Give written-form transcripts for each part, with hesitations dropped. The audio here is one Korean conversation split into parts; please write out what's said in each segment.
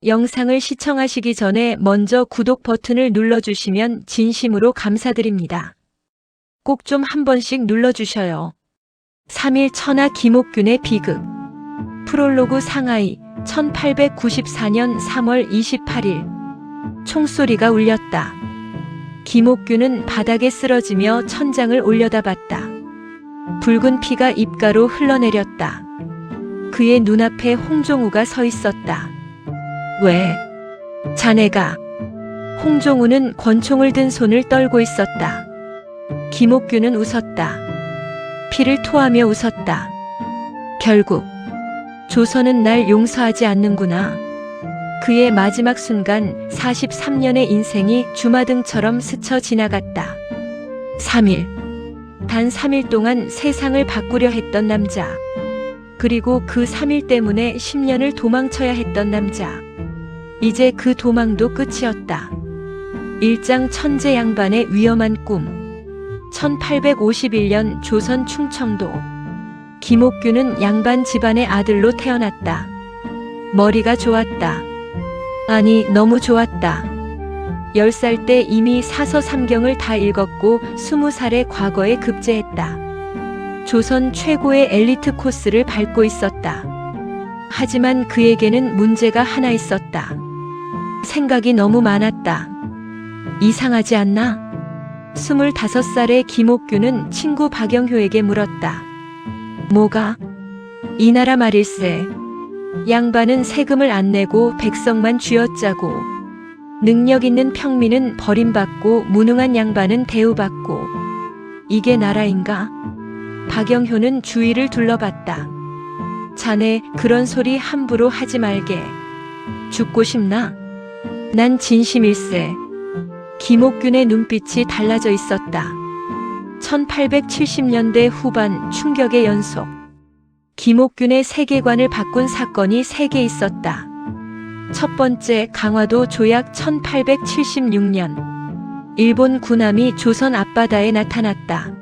영상을 시청하시기 전에 먼저 구독 버튼을 눌러주시면 진심으로 감사드립니다. 꼭 좀 한 번씩 눌러주셔요. 3일 천하 김옥균의 비극. 프롤로그 상하이 1894년 3월 28일 총소리가 울렸다. 김옥균은 바닥에 쓰러지며 천장을 올려다봤다. 붉은 피가 입가로 흘러내렸다. 그의 눈앞에 홍종우가 서 있었다. 왜? 자네가? 홍종우는 권총을 든 손을 떨고 있었다. 김옥균은 웃었다. 피를 토하며 웃었다. 결국 조선은 날 용서하지 않는구나. 그의 마지막 순간 43년의 인생이 주마등처럼 스쳐 지나갔다. 3일. 단 3일 동안 세상을 바꾸려 했던 남자. 그리고 그 3일 때문에 10년을 도망쳐야 했던 남자. 이제 그 도망도 끝이었다. 일장 천재 양반의 위험한 꿈. 1851년 조선 충청도. 김옥균은 양반 집안의 아들로 태어났다. 머리가 좋았다. 아니, 너무 좋았다. 10살 때 이미 사서 삼경을 다 읽었고 20살에 과거에 급제했다. 조선 최고의 엘리트 코스를 밟고 있었다. 하지만 그에게는 문제가 하나 있었다. 생각이 너무 많았다. 이상하지 않나? 25살의 김옥균은 친구 박영효에게 물었다. 뭐가? 이 나라 말일세. 양반은 세금을 안 내고 백성만 쥐어짜고 능력 있는 평민은 버림받고 무능한 양반은 대우받고 이게 나라인가? 박영효는 주위를 둘러봤다. 자네 그런 소리 함부로 하지 말게. 죽고 싶나? 난 진심일세. 김옥균의 눈빛이 달라져 있었다. 1870년대 후반 충격의 연속. 김옥균의 세계관을 바꾼 사건이 3개 있었다. 첫 번째, 강화도 조약 1876년. 일본 군함이 조선 앞바다에 나타났다.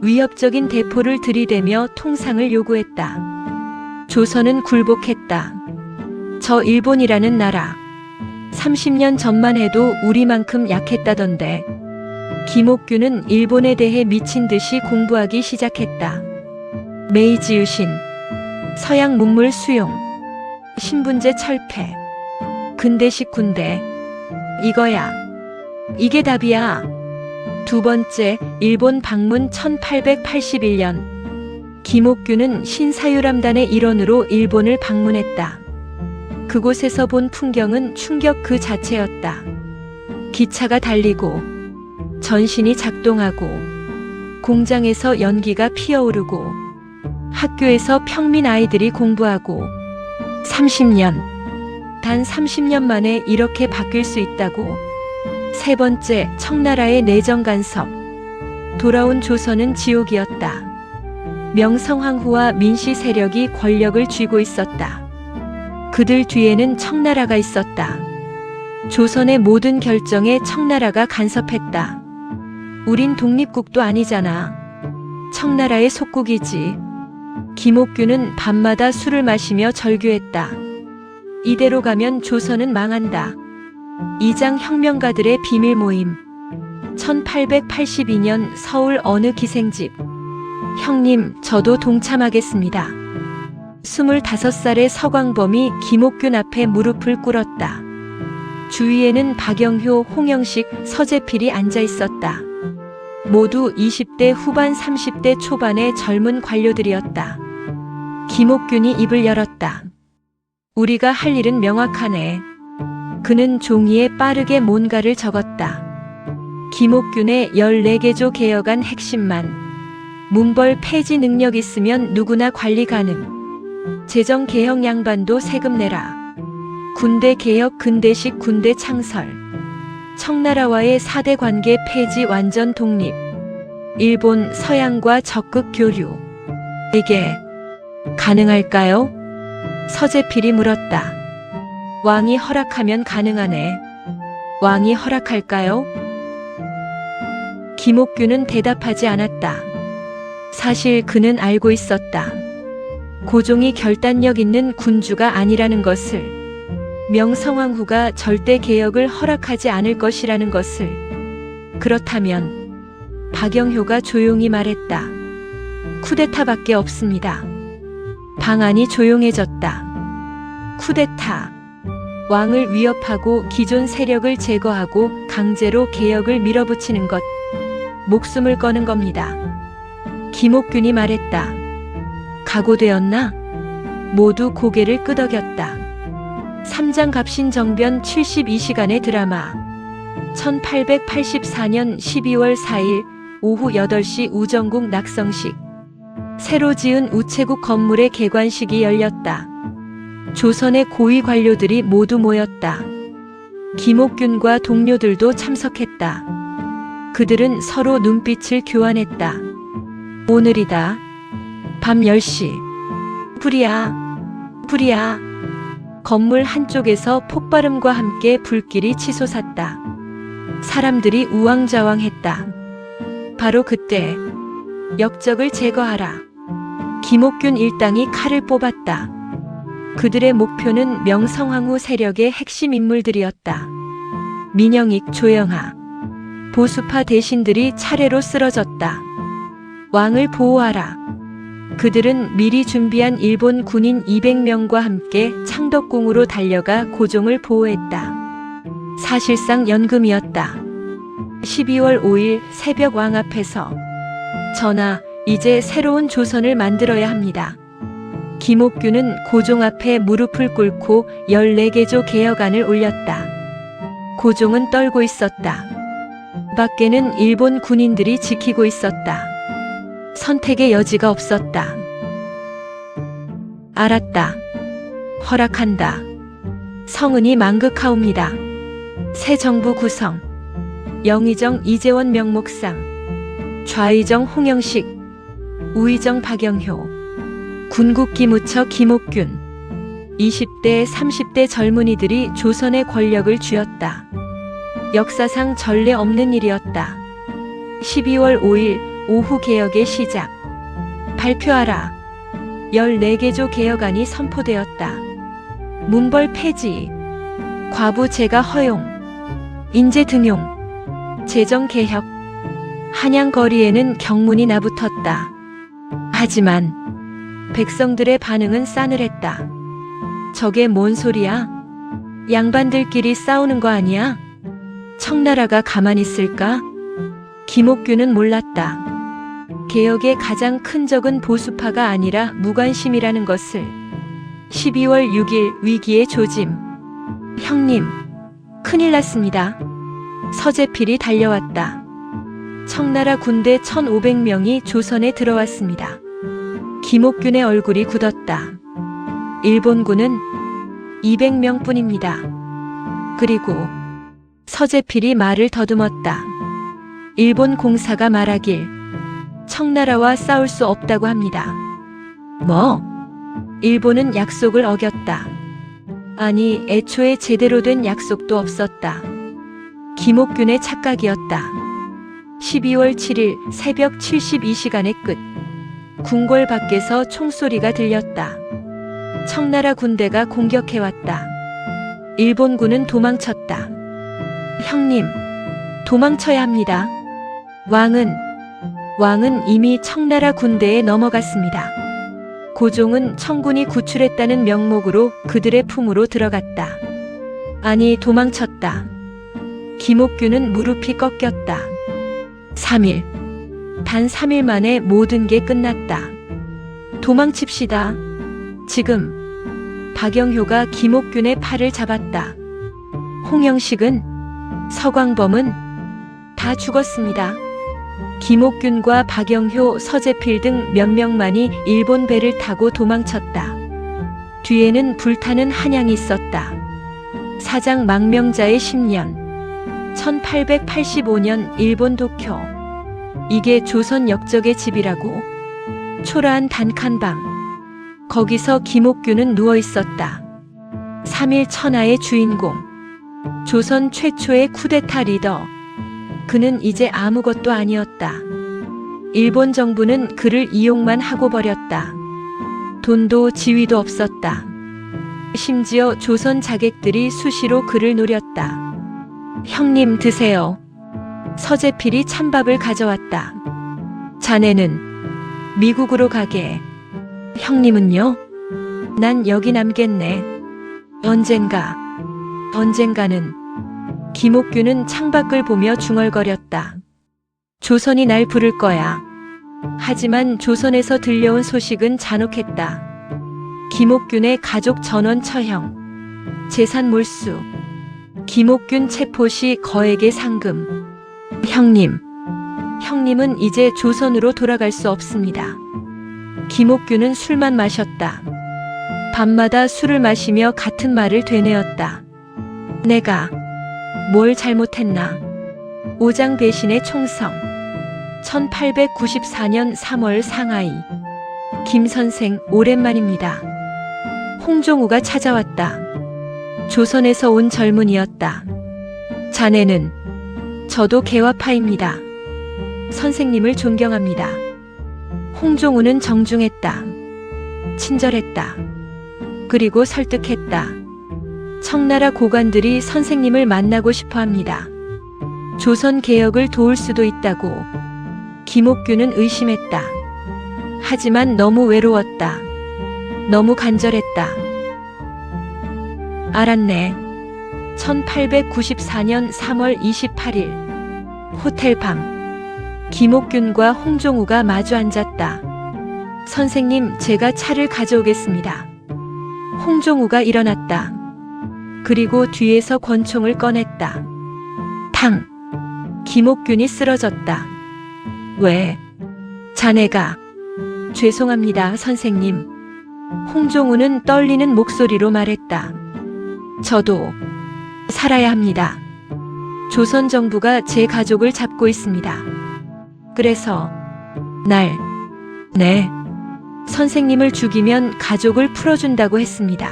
위협적인 대포를 들이대며 통상을 요구했다. 조선은 굴복했다. 저 일본이라는 나라. 30년 전만 해도 우리만큼 약했다던데. 김옥균은 일본에 대해 미친 듯이 공부하기 시작했다. 메이지 유신, 서양 문물 수용, 신분제 철폐, 근대식 군대. 이거야. 이게 답이야. 두 번째, 일본 방문 1881년. 김옥균은 신사유람단의 일원으로 일본을 방문했다. 그곳에서 본 풍경은 충격 그 자체였다. 기차가 달리고 전신이 작동하고 공장에서 연기가 피어오르고 학교에서 평민 아이들이 공부하고 30년. 단 30년 만에 이렇게 바뀔 수 있다고. 세 번째, 청나라의 내정 간섭. 돌아온 조선은 지옥이었다. 명성황후와 민씨 세력이 권력을 쥐고 있었다. 그들 뒤에는 청나라가 있었다. 조선의 모든 결정에 청나라가 간섭했다. 우린 독립국도 아니잖아. 청나라의 속국이지. 김옥균은 밤마다 술을 마시며 절규했다. 이대로 가면 조선은 망한다. 이장 혁명가들의 비밀 모임. 1882년 서울 어느 기생집. 형님, 저도 동참하겠습니다. 25살의 서광범이 김옥균 앞에 무릎을 꿇었다. 주위에는 박영효, 홍영식, 서재필이 앉아 있었다. 모두 20대 후반 30대 초반의 젊은 관료들이었다. 김옥균이 입을 열었다. 우리가 할 일은 명확하네. 그는 종이에 빠르게 뭔가를 적었다. 김옥균의 14개조 개혁안 핵심만. 문벌 폐지 능력 있으면 누구나 관리 가능. 재정 개혁 양반도 세금 내라. 군대 개혁 근대식 군대 창설. 청나라와의 4대 관계 폐지 완전 독립. 일본 서양과 적극 교류. 이게 가능할까요? 서재필이 물었다. 왕이 허락하면 가능하네. 왕이 허락할까요? 김옥균은 대답하지 않았다. 사실 그는 알고 있었다. 고종이 결단력 있는 군주가 아니라는 것을. 명성황후가 절대 개혁을 허락하지 않을 것이라는 것을. 그렇다면 박영효가 조용히 말했다. 쿠데타밖에 없습니다. 방안이 조용해졌다. 쿠데타. 왕을 위협하고 기존 세력을 제거하고 강제로 개혁을 밀어붙이는 것. 목숨을 거는 겁니다. 김옥균이 말했다. 각오되었나? 모두 고개를 끄덕였다. 삼장갑신정변 72시간의 드라마. 1884년 12월 4일 오후 8시 우정국 낙성식. 새로 지은 우체국 건물의 개관식이 열렸다. 조선의 고위 관료들이 모두 모였다. 김옥균과 동료들도 참석했다. 그들은 서로 눈빛을 교환했다. 오늘이다. 밤 10시. 불이야. 불이야. 건물 한쪽에서 폭발음과 함께 불길이 치솟았다. 사람들이 우왕좌왕했다. 바로 그때 역적을 제거하라. 김옥균 일당이 칼을 뽑았다. 그들의 목표는 명성황후 세력의 핵심 인물들이었다. 민영익, 조영하, 보수파 대신들이 차례로 쓰러졌다. 왕을 보호하라. 그들은 미리 준비한 일본 군인 200명과 함께 창덕궁으로 달려가 고종을 보호했다. 사실상 연금이었다. 12월 5일 새벽 왕 앞에서 전하, 이제 새로운 조선을 만들어야 합니다. 김옥균은 고종 앞에 무릎을 꿇고 14개조 개혁안을 올렸다. 고종은 떨고 있었다. 밖에는 일본 군인들이 지키고 있었다. 선택의 여지가 없었다. 알았다. 허락한다. 성은이 만극하옵니다. 새 정부 구성. 영의정 이재원 명목상, 좌의정 홍영식, 우의정 박영효, 군국기무처 김옥균. 20대, 30대 젊은이들이 조선의 권력을 쥐었다. 역사상 전례 없는 일이었다. 12월 5일 오후 개혁의 시작. 발표하라. 14개조 개혁안이 선포되었다. 문벌 폐지, 과부 제가 허용, 인재 등용, 재정 개혁. 한양 거리에는 경문이 나붙었다. 하지만 백성들의 반응은 싸늘했다. 저게 뭔 소리야? 양반들끼리 싸우는 거 아니야? 청나라가 가만히 있을까? 김옥균은 몰랐다. 개혁의 가장 큰 적은 보수파가 아니라 무관심이라는 것을. 12월 6일 위기의 조짐. 형님, 큰일 났습니다. 서재필이 달려왔다. 청나라 군대 1500명이 조선에 들어왔습니다. 김옥균의 얼굴이 굳었다. 일본군은 200명 뿐입니다. 그리고 서재필이 말을 더듬었다. 일본 공사가 말하길 청나라와 싸울 수 없다고 합니다. 뭐? 일본은 약속을 어겼다. 아니, 애초에 제대로 된 약속도 없었다. 김옥균의 착각이었다. 12월 7일 새벽 72시간의 끝. 궁궐 밖에서 총소리가 들렸다. 청나라 군대가 공격해왔다. 일본군은 도망쳤다. 형님, 도망쳐야 합니다. 왕은 이미 청나라 군대에 넘어갔습니다. 고종은 청군이 구출했다는 명목으로 그들의 품으로 들어갔다. 아니, 도망쳤다. 김옥균은 무릎이 꺾였다. 3일. 단 3일 만에 모든 게 끝났다. 도망칩시다. 지금. 박영효가 김옥균의 팔을 잡았다. 홍영식은, 서광범은 다 죽었습니다. 김옥균과 박영효, 서재필 등 몇 명만이 일본 배를 타고 도망쳤다. 뒤에는 불타는 한양이 있었다. 사장 망명자의 10년. 1885년 일본 도쿄. 이게 조선 역적의 집이라고? 초라한 단칸방. 거기서 김옥균은 누워 있었다. 3일 천하의 주인공. 조선 최초의 쿠데타 리더. 그는 이제 아무것도 아니었다. 일본 정부는 그를 이용만 하고 버렸다. 돈도 지위도 없었다. 심지어 조선 자객들이 수시로 그를 노렸다. 형님 드세요. 서재필이 찬밥을 가져왔다. 자네는 미국으로 가게. 형님은요? 난 여기 남겠네. 언젠가는. 김옥균은 창밖을 보며 중얼거렸다. 조선이 날 부를 거야. 하지만 조선에서 들려온 소식은 잔혹했다. 김옥균의 가족 전원 처형, 재산 몰수, 김옥균 체포 시 거액의 상금. 형님은 이제 조선으로 돌아갈 수 없습니다. 김옥균은 술만 마셨다. 밤마다 술을 마시며 같은 말을 되뇌었다. 내가 뭘 잘못했나? 오장 배신의 총성. 1894년 3월 상하이. 김 선생 오랜만입니다. 홍종우가 찾아왔다. 조선에서 온 젊은이였다. 자네는? 저도 개화파입니다. 선생님을 존경합니다. 홍종우는 정중했다. 친절했다. 그리고 설득했다. 청나라 고관들이 선생님을 만나고 싶어 합니다. 조선 개혁을 도울 수도 있다고. 김옥균은 의심했다. 하지만 너무 외로웠다. 너무 간절했다. 알았네. 1894년 3월 28일 호텔 밤. 김옥균과 홍종우가 마주 앉았다. 선생님, 제가 차를 가져오겠습니다. 홍종우가 일어났다. 그리고 뒤에서 권총을 꺼냈다. 탕! 김옥균이 쓰러졌다. 왜? 자네가. 죄송합니다, 선생님. 홍종우는 떨리는 목소리로 말했다. 저도 살아야 합니다. 조선 정부가 제 가족을 잡고 있습니다. 그래서 네. 선생님을 죽이면 가족을 풀어준다고 했습니다.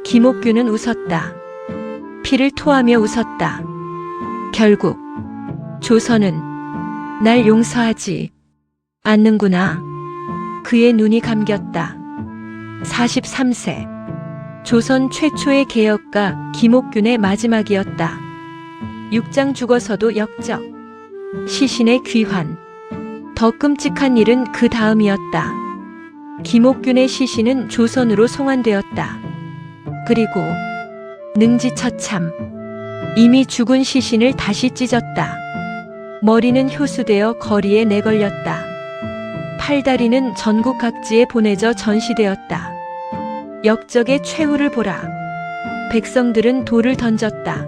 김옥균은 웃었다. 피를 토하며 웃었다. 결국 조선은 날 용서하지 않는구나. 그의 눈이 감겼다. 43세. 조선 최초의 개혁가 김옥균의 마지막이었다. 육장 죽어서도 역적. 시신의 귀환. 더 끔찍한 일은 그 다음이었다. 김옥균의 시신은 조선으로 송환되었다. 그리고 능지처참. 이미 죽은 시신을 다시 찢었다. 머리는 효수되어 거리에 내걸렸다. 팔다리는 전국 각지에 보내져 전시되었다. 역적의 최후를 보라. 백성들은 돌을 던졌다.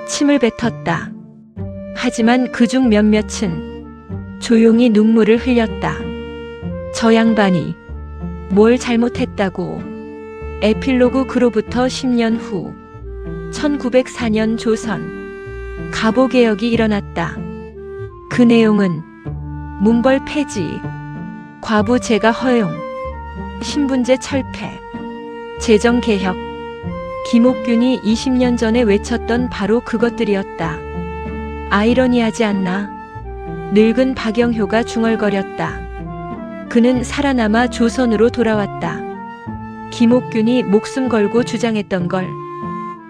침을 뱉었다. 하지만 그중 몇몇은 조용히 눈물을 흘렸다. 저 양반이 뭘 잘못했다고. 에필로그. 그로부터 10년 후 1904년 조선 갑오개혁이 일어났다. 그 내용은 문벌 폐지, 과부 제가 허용, 신분제 철폐, 재정개혁. 김옥균이 20년 전에 외쳤던 바로 그것들이었다. 아이러니하지 않나? 늙은 박영효가 중얼거렸다. 그는 살아남아 조선으로 돌아왔다. 김옥균이 목숨 걸고 주장했던 걸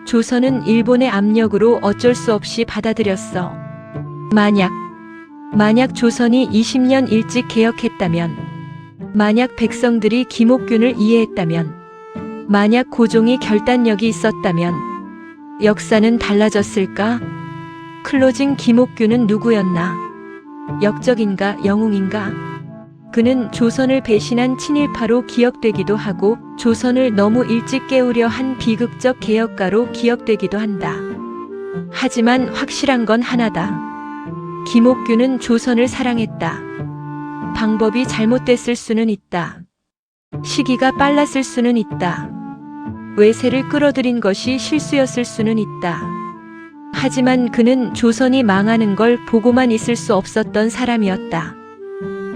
조선은 일본의 압력으로 어쩔 수 없이 받아들였어. 만약 조선이 20년 일찍 개혁했다면, 만약 백성들이 김옥균을 이해했다면, 만약 고종이 결단력이 있었다면 역사는 달라졌을까? 클로징. 김옥균은 누구였나? 역적인가 영웅인가? 그는 조선을 배신한 친일파로 기억되기도 하고 조선을 너무 일찍 깨우려 한 비극적 개혁가로 기억되기도 한다. 하지만 확실한 건 하나다. 김옥균은 조선을 사랑했다. 방법이 잘못됐을 수는 있다. 시기가 빨랐을 수는 있다. 외세를 끌어들인 것이 실수였을 수는 있다. 하지만 그는 조선이 망하는 걸 보고만 있을 수 없었던 사람이었다.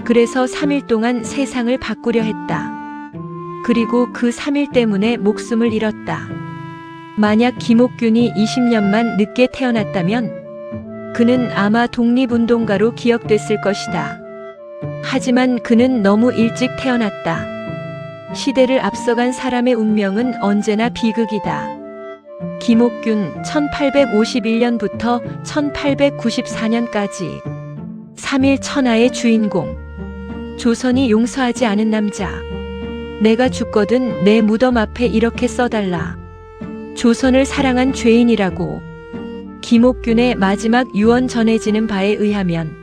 그래서 3일 동안 세상을 바꾸려 했다. 그리고 그 3일 때문에 목숨을 잃었다. 만약 김옥균이 20년만 늦게 태어났다면 그는 아마 독립운동가로 기억됐을 것이다. 하지만 그는 너무 일찍 태어났다. 시대를 앞서간 사람의 운명은 언제나 비극이다. 김옥균 1851년부터 1894년까지 3일 천하의 주인공. 조선이 용서하지 않은 남자. 내가 죽거든 내 무덤 앞에 이렇게 써달라. 조선을 사랑한 죄인이라고. 김옥균의 마지막 유언 전해지는 바에 의하면